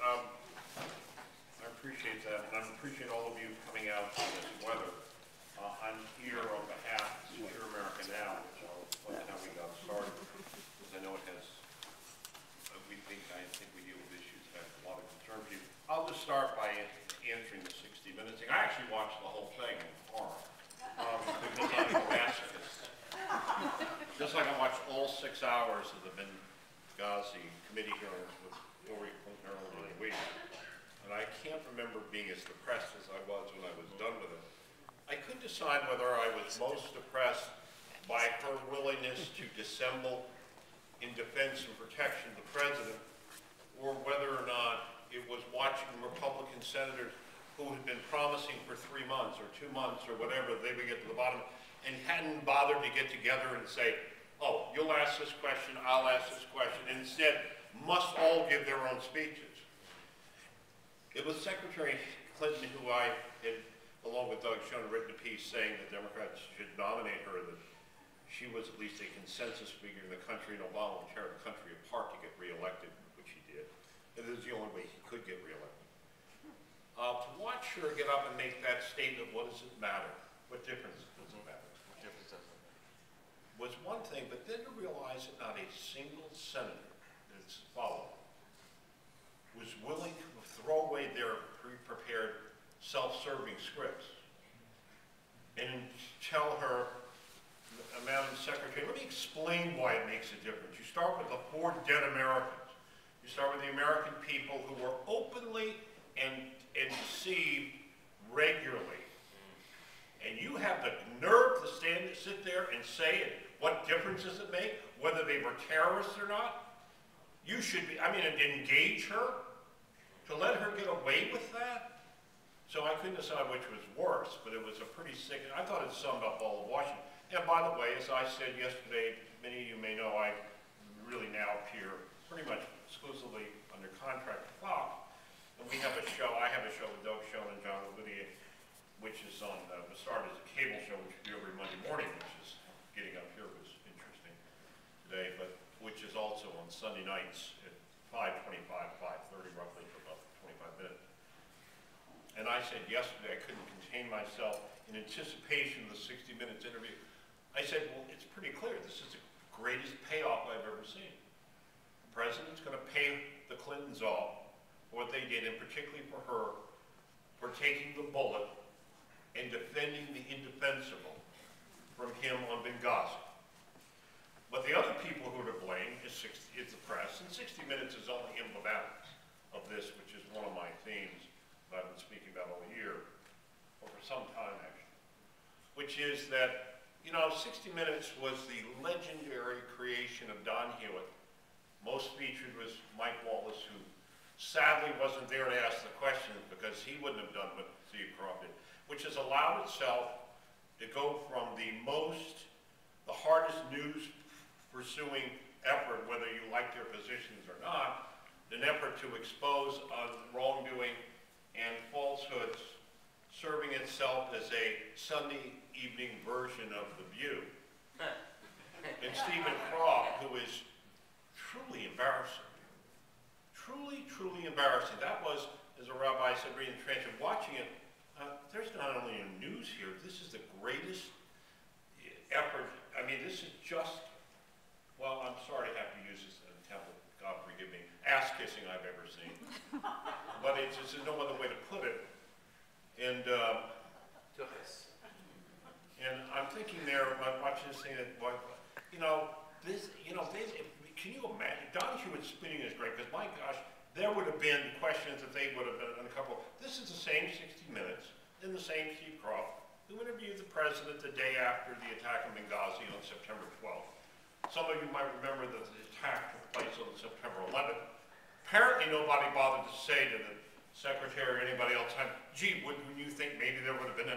I appreciate that, and I appreciate all of you coming out in this weather. I'm here on behalf of Secure America Now, which I'll explain how we got started, because I know it has, I think we deal with issues that have a lot of concern for you. I'll just start by answering the 60 minutes thing. I actually watched the whole thing in the car, because I'm a masochist. Just like I watched all 6 hours of the Benghazi committee hearings with Hillary Clinton earlier in the week. And I can't remember being as depressed as I was when I was done with it. I couldn't decide whether I was most depressed by her willingness to dissemble in defense and protection of the president, or whether or not it was watching Republican senators who had been promising for 3 months or 2 months or whatever, they would get to the bottom, and hadn't bothered to get together and say, oh, you'll ask this question, I'll ask this question, and instead must all give their own speeches. It was Secretary Clinton who I had, along with Doug Schoen, written a piece saying that Democrats should nominate her, that she was at least a consensus figure in the country, and Obama would tear the country apart to get reelected, which he did. And it was the only way he could get reelected. To watch her get up and make that statement, what does it matter? What difference does it matter? What difference does it make? Was one thing, but then to realize that not a single senator that's followed was willing to throw away their pre-prepared self-serving scripts and tell her, Madam Secretary, let me explain why it makes a difference. You start with the 4 dead Americans. You start with the American people who were openly and deceived regularly. And you have the nerve to sit there and say, what difference does it make, whether they were terrorists or not? You should be, engage her? To let her get away with that? So I couldn't decide which was worse, but it was a pretty sick, I thought it summed up all of Washington. And by the way, as I said yesterday, many of you may know I really now appear pretty much exclusively under contract with Fox. And we have a show, I have a show with Doug Schoen and John Olivier, which is on, it started as a cable show, which we do every Monday morning, which is getting up here was interesting today, but which is also on Sunday nights at 5:25, 5:30 roughly for about 25 minutes. And I said yesterday I couldn't contain myself in anticipation of the 60 Minutes interview. I said, well, it's pretty clear. This is the greatest payoff I've ever seen. The president's going to pay the Clintons off for what they did, and particularly for her, for taking the bullet and defending the indefensible from him on Benghazi. But the other people who are to blame is the press, and 60 Minutes is only emblematic of this, which is one of my themes that I've been speaking about all year, or for some time actually, which is that, 60 Minutes was the legendary creation of Don Hewitt. Most featured was Mike Wallace, who sadly wasn't there to ask the questions because he wouldn't have done what Steve Croft did, which has allowed itself to go from the hardest news pursuing effort, whether you like their positions or not, an effort to expose wrongdoing and falsehoods, serving itself as a Sunday evening version of The View. And Stephen Croft, who is truly embarrassing. Truly, truly embarrassing. That was, as a rabbi said reading the transcript, watching it, there's not only a news here, this is the greatest effort. This is just, well, I'm sorry to have to use this in a temple, God forgive me, ass-kissing I've ever seen. But it's just no other way to put it. And I'm thinking there, I'm watching this thing, that, can you imagine? Don Hewitt spinning is great, because my gosh, there would have been questions that they would have been uncomfortable. This is the same 60 Minutes, and the same Steve Croft, who interviewed the president the day after the attack on Benghazi on September 12th. Some of you might remember that the attack took place on September 11th. Apparently nobody bothered to say to the secretary or anybody else, gee, wouldn't you think maybe there would have been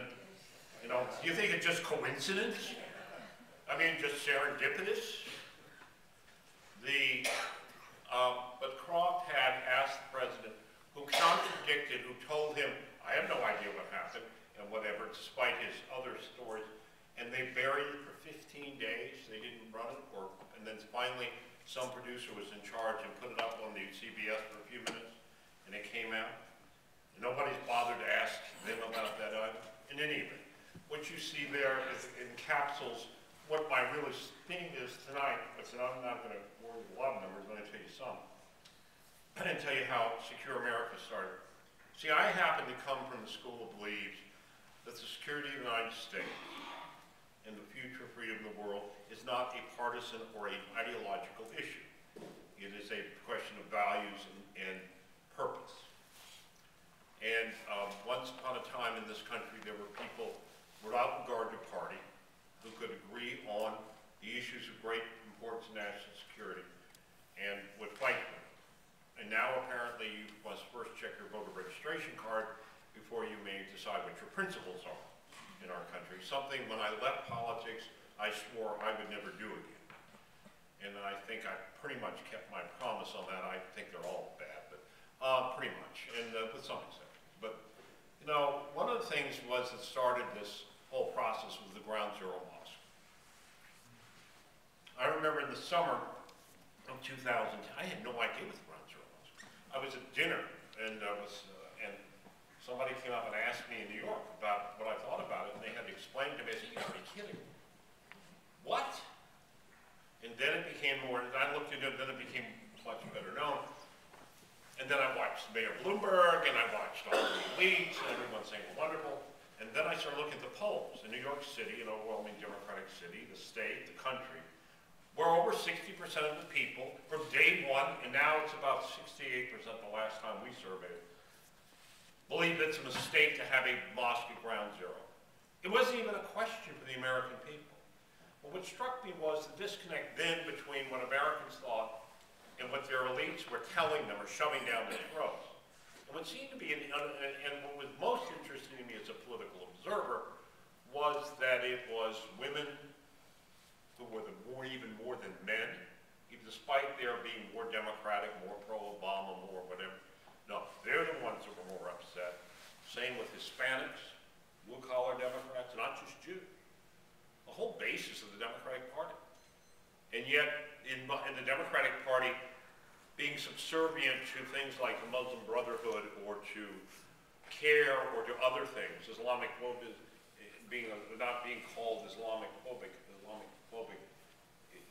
do you think it's just coincidence? Just serendipitous? But Croft had asked the president, who contradicted, who told him, I have no idea what happened, and whatever, despite his other stories, and they buried it for 15 days, they didn't run it, and then finally some producer was in charge and put it up on the CBS for a few minutes, and it see there encapsulates what my really theme is tonight, but I'm not going to bore you with a lot of numbers, I'm going to tell you some. I'm going to tell you how Secure America started. See, I happen to come from the school that believes that the security of the United States and the future freedom of the world is not a partisan or an ideological issue. It is a question of values and purpose. And once upon a time in this country, there were people without regard to party who could agree on the issues of great importance to national security and would fight them. And now apparently you must first check your voter registration card before you may decide what your principles are in our country. Something when I left politics, I swore I would never do again. And I think I pretty much kept my promise on that. I think they're all bad, but pretty much, and with some exceptions. But, you know, one of the things was that started this whole process was the Ground Zero Mosque. I remember in the summer of 2010, I had no idea what the Ground Zero Mosque. I was at dinner, and and somebody came up and asked me in New York about what I thought about it, and they had to explain to me. I said, "You gotta be kidding me. What?" And then it became more, and I looked into it, then it became much better known. And then I watched Mayor Bloomberg, and I watched all the elites, and everyone saying, wonderful. And then I started looking at the polls in New York City, an overwhelming Democratic city, the state, the country, where over 60% of the people from day one, and now it's about 68% the last time we surveyed, believe it's a mistake to have a mosque at Ground Zero. It wasn't even a question for the American people. But what struck me was the disconnect then between what Americans thought and what their elites were telling them or shoving down their throats. And what seemed to be, and what was most interesting to me as a political observer, was that it was women who were even more than men, even despite their being more democratic, more pro-Obama, more whatever. No, they're the ones that were more upset. Same with Hispanics, blue-collar Democrats, not just Jews. The whole basis of the Democratic Party. And yet, in the Democratic Party, being subservient to things like the Muslim Brotherhood or to CARE or to other things, Islamic phobic, not being called Islamic phobic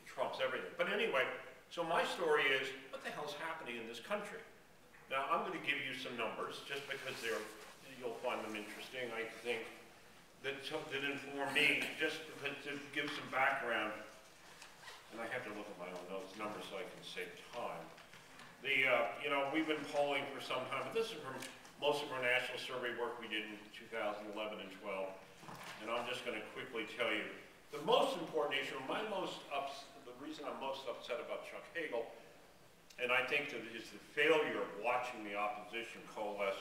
trumps everything. But anyway, so my story is, what the hell's happening in this country? Now, I'm going to give you some numbers, just because you'll find them interesting, I think, that inform me, just because to give some background, and I have to look at my own notes, numbers so I can save time. You know, we've been polling for some time, but this is from most of our national survey work we did in 2011 and 12, and I'm just going to quickly tell you the most important issue, the reason I'm most upset about Chuck Hagel, and I think that is the failure of watching the opposition coalesce.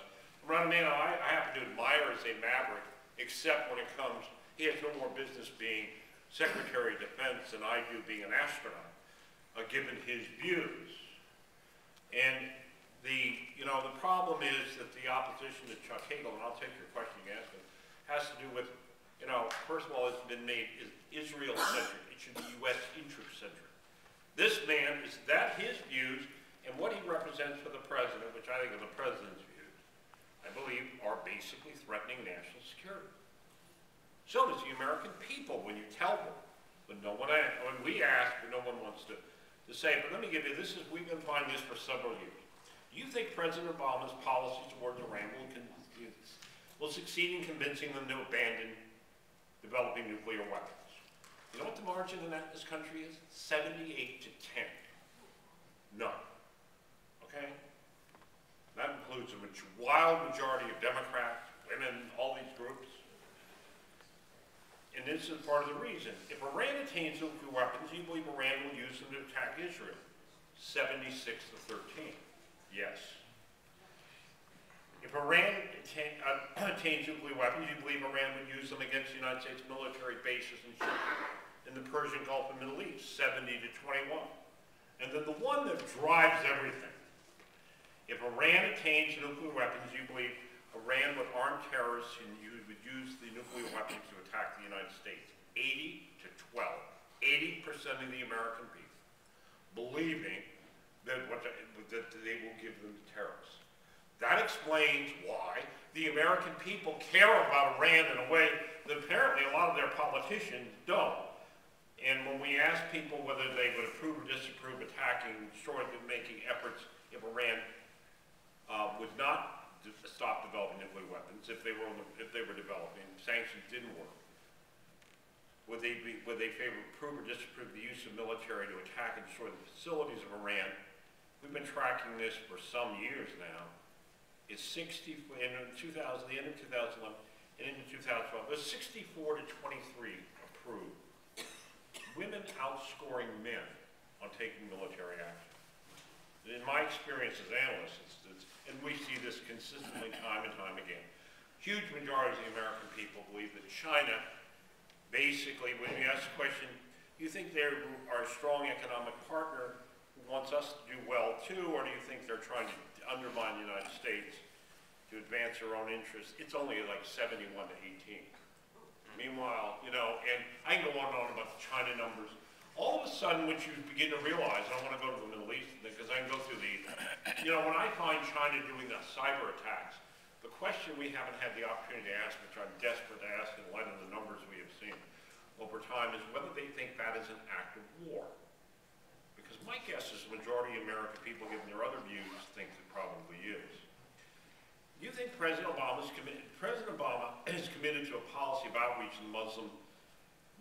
Around a man I happen to admire as a maverick, except when it comes, he has no more business being Secretary of Defense than I do being an astronaut, given his views. And the problem is that the opposition to Chuck Hagel, and I'll take your question you asked him, has to do with, first of all, it's been made Israel-centric. It should be U.S. interest-centric. This man, is that his views, and what he represents for the president, which I think are the president's views, I believe, are basically threatening national security. So does the American people when you tell them. But when we ask, but no one wants to say. But let me give you, we've been finding this for several years. Do you think President Obama's policies towards Iran will succeed in convincing them to abandon developing nuclear weapons? You know what the margin in this country is? 78 to 10. None. Okay? That includes a wild majority of Democrats, women, all these groups. And this is part of the reason. If Iran attains nuclear weapons, you believe Iran will use them to attack Israel. 76 to 13. Yes. If Iran attains nuclear weapons, you believe Iran would use them against the United States military bases and ships in the Persian Gulf and Middle East. 70 to 21. And then the one that drives everything. If Iran attains nuclear weapons, you believe Iran would arm terrorists and would use the nuclear weapons to attack the United States. 80 to 12. 80% of the American people believing that they will give them to terrorists. That explains why the American people care about Iran in a way that apparently a lot of their politicians don't. And when we ask people whether they would approve or disapprove attacking, short of making efforts if Iran would not stop developing nuclear weapons, if they were developing, sanctions didn't work, would they approve or disapprove the use of military to attack and destroy the facilities of Iran? We've been tracking this for some years now. It's 60, in 2000, the end of 2011, and into 2012, there's 64 to 23 approved. Women outscoring men on taking military action. In my experience as analysts, and we see this consistently time and time again, huge majority of the American people believe that China, basically, when you ask the question, do you think they are a strong economic partner who wants us to do well too, or do you think they're trying to undermine the United States to advance their own interests? It's only like 71 to 18. Meanwhile, you know, and I can go on and on about the China numbers. All of a sudden, what you begin to realize, I don't want to go to the Middle East because I can go through these, you know, when I find China doing the cyber attacks, the question we haven't had the opportunity to ask, which I'm desperate to ask in light of the numbers we have seen over time, is whether they think that is an act of war. Because my guess is the majority of American people, given their other views, think it probably is. Do you think President Obama is committed to a policy of outreach in the Muslim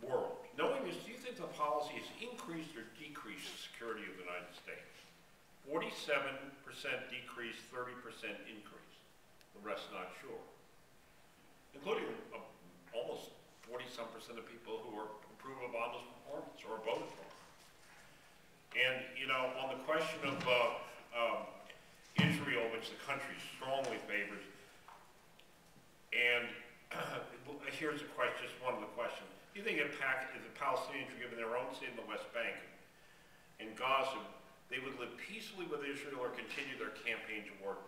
world? Knowing this, do you think the policy has increased or decreased the security of the United States? 47% decrease, 30% increase. The rest not sure. Including almost 40-some% of people who approve of Obama's performance or voted for him. And, you know, on the question of Israel, which the country strongly favors, and here's a question, just one of the questions. Do you think if the Palestinians were given their own state in the West Bank and Gaza, they would live peacefully with Israel or continue their campaign toward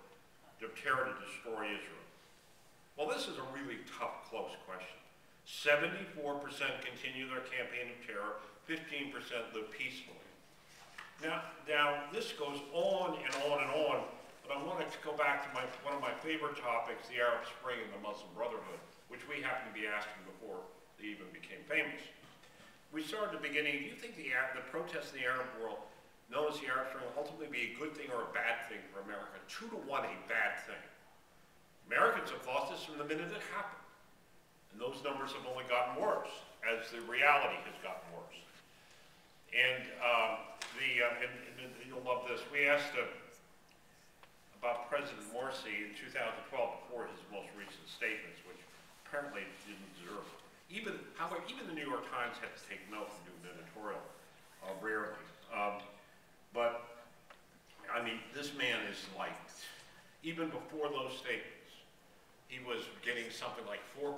terror to destroy Israel? Well, this is a really tough, close question. 74% continue their campaign of terror, 15% live peacefully. Now, this goes on and on and on, but I wanted to go back to one of my favorite topics, the Arab Spring and the Muslim Brotherhood, which we happened to be asking before they even became famous. We started at the beginning, do you think the protests in the Arab world, known as the Arab Spring, will ultimately be a good thing or a bad thing for America? 2 to 1, a bad thing. Americans have thought this from the minute it happened. And those numbers have only gotten worse as the reality has gotten worse. And you'll love this. We asked about President Morsi in 2012 before his most recent statements, which apparently didn't deserve it. However, even the New York Times had to take note and do an editorial, rarely. But, I mean, this man is like, even before those statements, he was getting something like 4%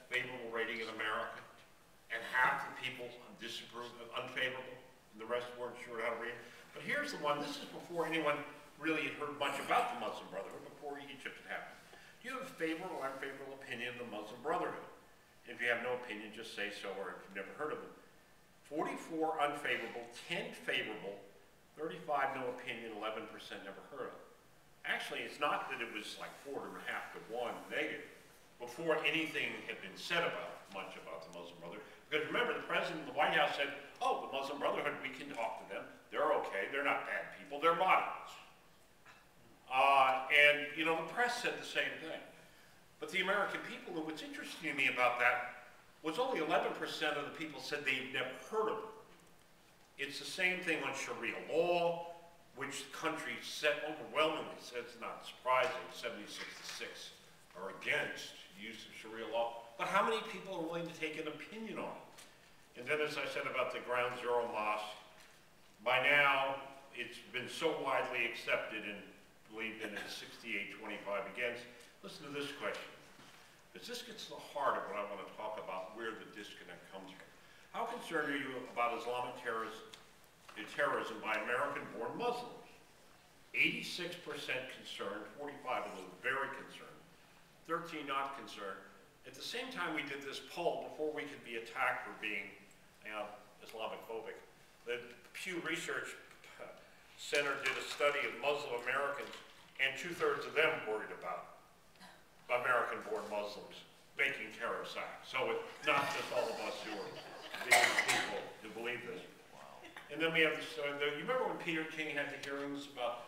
favorable rating in America, and half the people disapproved, unfavorable, and the rest weren't sure how to read. But here's the one, this is before anyone really had heard much about the Muslim Brotherhood, before Egypt had happened. Do you have a favorable or unfavorable opinion of the Muslim Brotherhood? If you have no opinion, just say so, or if you've never heard of them. 44 unfavorable, 10 favorable, 35 no opinion, 11% never heard of. Actually, it's not that it was like 4.5 to 1 negative, before anything had been said much about the Muslim Brotherhood. Because remember, the president of the White House said, oh, the Muslim Brotherhood, we can talk to them. They're okay, they're not bad people, they're moderates. And, you know, the press said the same thing. But the American people, and what's interesting to me about that was only 11% of the people said they'd never heard of it. It's the same thing on Sharia law, which the country overwhelmingly says, not surprising, 76 to 6 are against the use of Sharia law. But how many people are willing to take an opinion on it? And then, as I said about the Ground Zero Mosque, by now it's been so widely accepted and believed in as 68-25 against. Listen to this question, because this gets to the heart of what I want to talk about, where the disconnect comes from. How concerned are you about Islamic terrorism by American-born Muslims? 86% concerned, 45 of them very concerned, 13 not concerned. At the same time we did this poll, before we could be attacked for being Islamophobic, the Pew Research Center did a study of Muslim Americans, and 2/3 of them worried about American-born Muslims making terrorist acts. So it's not just all of us who are being people who believe this. And then we have this, you remember when Peter King had the hearings about,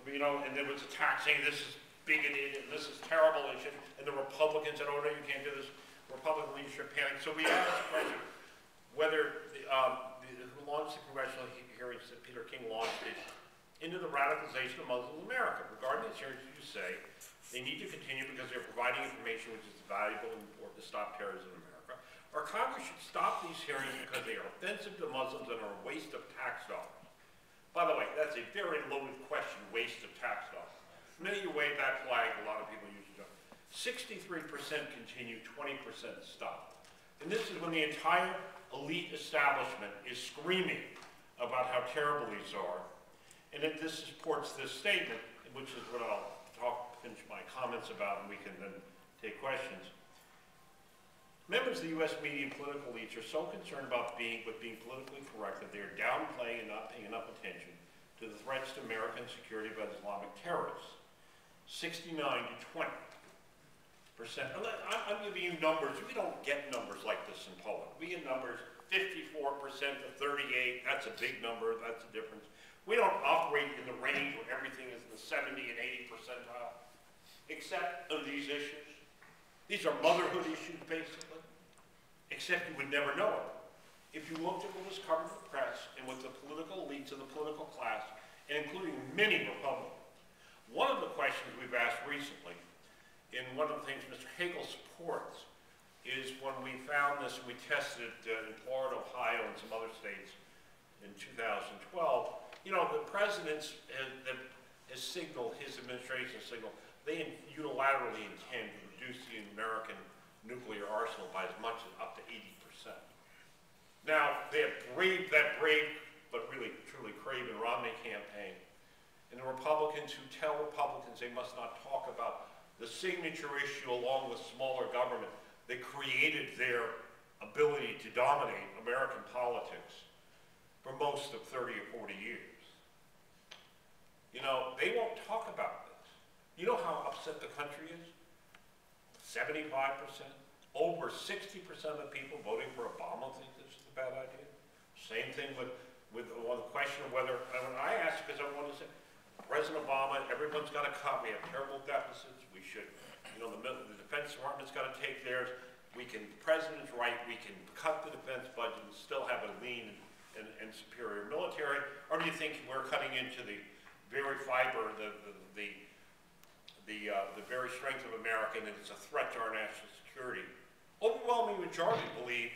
you know, and there was attacks saying this is bigoted and this is terrible, and the Republicans said, oh no, you can't do this. Republican leadership panicked. So we asked the question whether who launched the congressional hearings that Peter King launched it into the radicalization of Muslims in America. Regarding these hearings, you say they need to continue because they're providing information which is valuable and important to stop terrorism in America. Or Congress should stop these hearings because they are offensive to Muslims and are a waste of tax dollars. By the way, that's a very loaded question, waste of tax dollars. The minute you wave that flag, a lot of people use it. 63% continue, 20% stop. And this is when the entire elite establishment is screaming about how terrible these are. And this supports this statement, which is what I'll finish my comments about, and we can then take questions. Members of the U.S. media and political elites are so concerned about being politically correct that they are downplaying and not paying enough attention to the threats to American security by Islamic terrorists. 69 to 20%. I'm giving you numbers. We don't get numbers like this in Poland. We get numbers 54% to 38. That's a big number. That's a difference. We don't operate in the range where everything is in the 70 and 80 percentile, except on these issues. These are motherhood issues, basically, except you would never know it. If you looked at what was covered in the press and with the political elites of the political class, and including many Republicans, one of the questions we've asked recently, and one of the things Mr. Hagel supports, is when we found this, we tested it in Florida, Ohio, and some other states in 2012, you know, the president's has signaled, his administration has signaled, they unilaterally intend to reduce the American nuclear arsenal by as much as up to 80%. Now, they have braved that brave, but really, truly craven Romney campaign. And the Republicans who tell Republicans they must not talk about the signature issue along with smaller government that created their ability to dominate American politics for most of 30 or 40 years. You know, they won't talk about this. You know how upset the country is? 75%, over 60% of the people voting for Obama think this is a bad idea. Same thing with the question of whether, when I asked, because I wanted to say, President Obama, everyone's got to cut, we have terrible deficits, we should, you know, the Defense Department's got to take theirs, the President's right, we can cut the defense budget and still have a lean and superior military, or do you think we're cutting into the very fiber, the very strength of America, and it's a threat to our national security? Overwhelming majority believe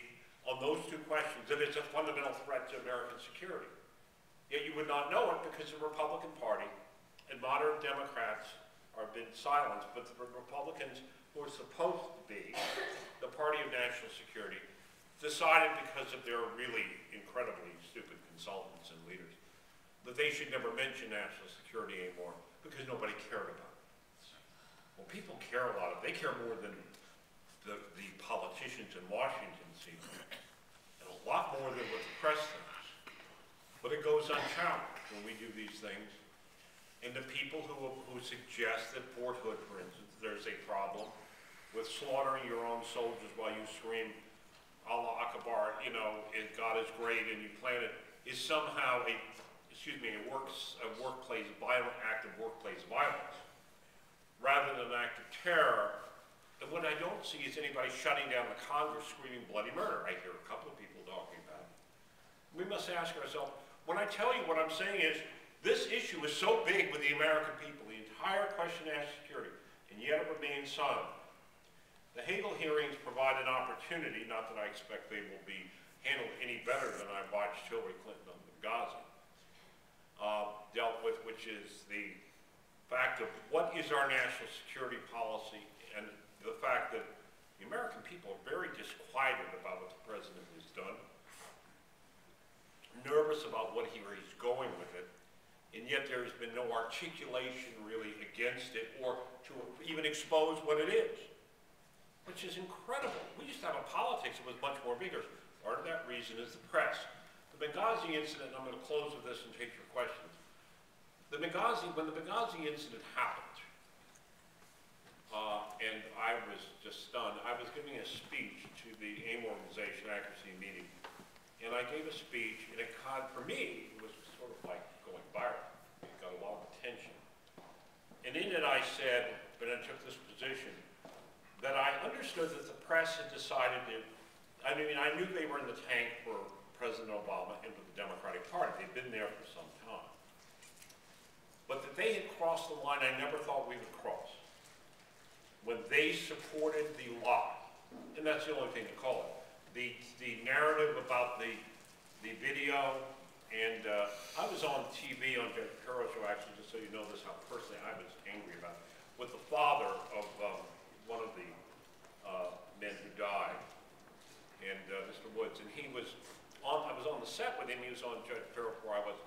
on those two questions that it's a fundamental threat to American security. Yet you would not know it because the Republican Party and moderate Democrats are been silenced, but the Republicans, who are supposed to be the party of national security, decided because of their really incredibly stupid consultants and leaders that they should never mention national security anymore because nobody cared about it. Well, people care a lot. They care more than the politicians in Washington seem, and a lot more than what the press thinks. But it goes unchallenged when we do these things. And the people who suggest that Fort Hood, for instance, there's a problem with slaughtering your own soldiers while you scream, Allah Akbar, you know, God is great, and you plan it, is somehow a workplace violent act of workplace violence, rather than an act of terror. And what I don't see is anybody shutting down the Congress screaming bloody murder. I hear a couple of people talking about it. We must ask ourselves, when I tell you what I'm saying is, this issue is so big with the American people, the entire question of national security, and yet it remains silent. The Hagel hearings provide an opportunity, not that I expect they will be handled any better than I watched Hillary Clinton on Benghazi, dealt with, which is the fact of what is our national security policy, and the fact that the American people are very disquieted about what the president has done, nervous about what he's going with it, and yet there's been no articulation really against it or to even expose what it is, which is incredible. We used to have a politics that was much more vigorous. Part of that reason is the press. The Benghazi incident, and I'm going to close with this and take your questions. when the Benghazi incident happened, and I was just stunned, I was giving a speech to the AIM organization accuracy meeting, and I gave a speech, and for me, it was sort of like going viral. It got a lot of attention. And in it I said, but I took this position, that I understood that the press had decided to, I knew they were in the tank for President Obama and for the Democratic Party. They'd been there for some time. But that they had crossed the line I never thought we would cross. When they supported the lie, and that's the only thing to call it, the narrative about the video, and I was on TV on Judge Carroll show, actually, just so you know this, how personally I was angry about it, with the father of one of the men who died, and Mr. Woods, and I was on the set with him, he was on Judge Carroll where I was,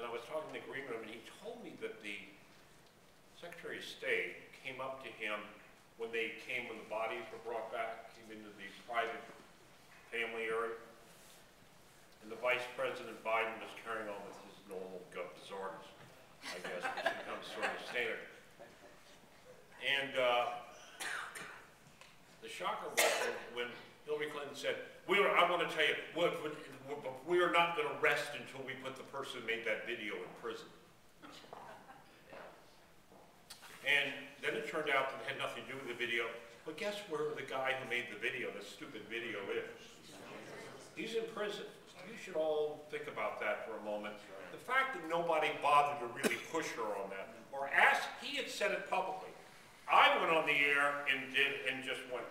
and I was talking to the green room, and he told me that the Secretary of State came up to him when the bodies were brought back, came into the private family area, and the Vice President Biden was carrying on with his normal bizarreness, I guess, which becomes sort of standard. And the shocker was when Hillary Clinton said, I want to tell you, we are not going to rest until we put the person who made that video in prison. And then it turned out that it had nothing to do with the video, but guess where the guy who made the video, this stupid video, is? He's in prison. You should all think about that for a moment. The fact that nobody bothered to really push her on that, or asked, he had said it publicly. I went on the air and just went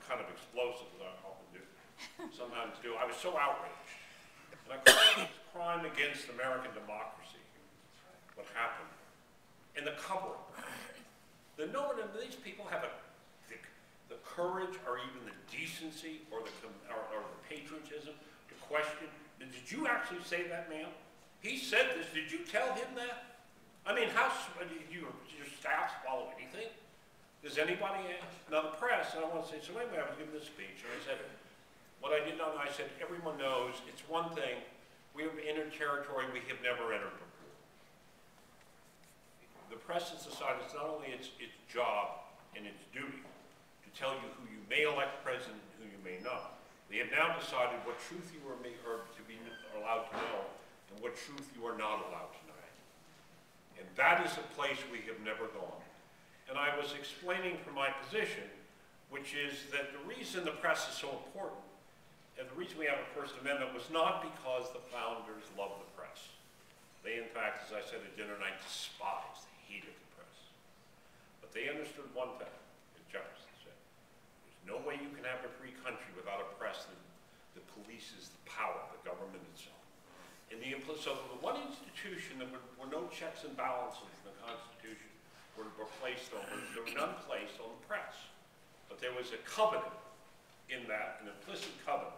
kind of explosive, as I often do, sometimes do. I was so outraged. And I called it crime against American democracy, what happened. And the cover-up. That no one of these people have the courage or even the decency or the patriotism to question, did you actually say that, ma'am? He said this, did you tell him that? I mean, did your staff follow anything? Does anybody ask? Now the press, and I want to say, so anyway, I was giving this speech, and I said, what I did not know, I said, everyone knows, it's one thing, we have entered territory we have never entered before. The press has decided it's not only its job and its duty to tell you who you may elect president and who you may not. They have now decided what truth you are to be allowed to know and what truth you are not allowed to know. And that is a place we have never gone. And I was explaining from my position, which is that the reason the press is so important and the reason we have a First Amendment was not because the founders loved the press. They, in fact, as I said at dinner night, despised, hated the press. But they understood one thing, as Jefferson said. There's no way you can have a free country without a press that polices the power of the government itself. And so the one institution that were no checks and balances in the Constitution were placed on, there were none placed on the press. But there was a covenant in that, an implicit covenant,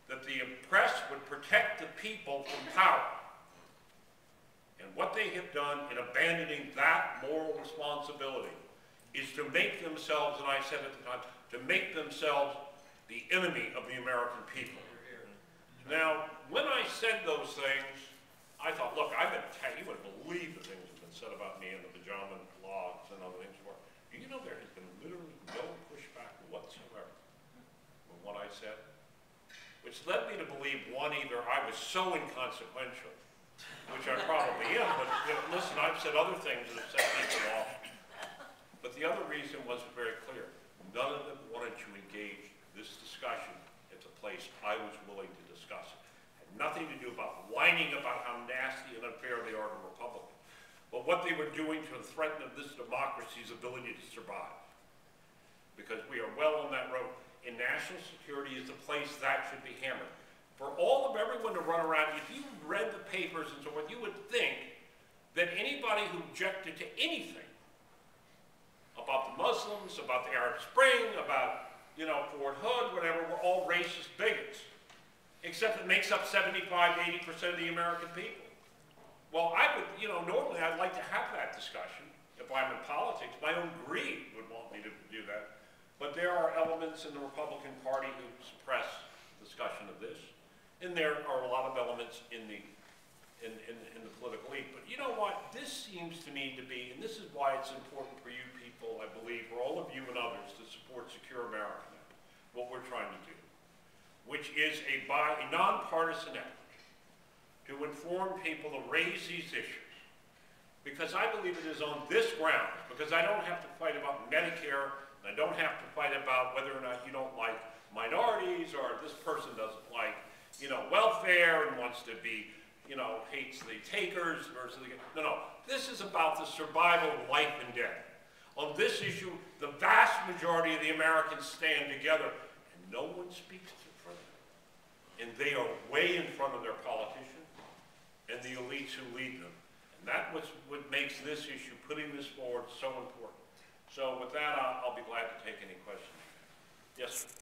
that the press would protect the people from power. And what they have done in abandoning that moral responsibility is to make themselves, and I said at the time, to make themselves the enemy of the American people. Now, when I said those things, I thought, look, you wouldn't believe the things that have been said about me in the pajama blogs and other things. Do you know there has been literally no pushback whatsoever from what I said? Which led me to believe, one, either I was so inconsequential, which I probably am, but listen, I've said other things that have set people off. But the other reason was very clear. None of them wanted to engage this discussion at the place I was willing to discuss it. It had nothing to do about whining about how nasty and unfair they are to Republicans, but what they were doing to threaten this democracy's ability to survive. Because we are well on that road. And national security is the place that should be hammered. For all of everyone to run around, if you read the papers and so on, you would think that anybody who objected to anything about the Muslims, about the Arab Spring, about, Fort Hood, whatever, were all racist bigots. Except it makes up 75, 80% of the American people. Well, I would, normally I'd like to have that discussion if I'm in politics. My own greed would want me to do that. But there are elements in the Republican Party who suppress discussion of this. And there are a lot of elements in the in the political elite. But you know what? This seems to me to be, and this is why it's important for you people, I believe, for all of you and others to support Secure America now, what we're trying to do, which is a nonpartisan effort to inform people to raise these issues. Because I believe it is on this ground, because I don't have to fight about Medicare, and I don't have to fight about whether or not you don't like minorities, or this person doesn't like, welfare and wants to be, hates the takers versus the, no. This is about the survival of life and death. On this issue, the vast majority of the Americans stand together, and no one speaks in front of them. And they are way in front of their politicians and the elites who lead them. And that's what makes this issue, putting this forward, so important. So with that, I'll be glad to take any questions. Yes, sir.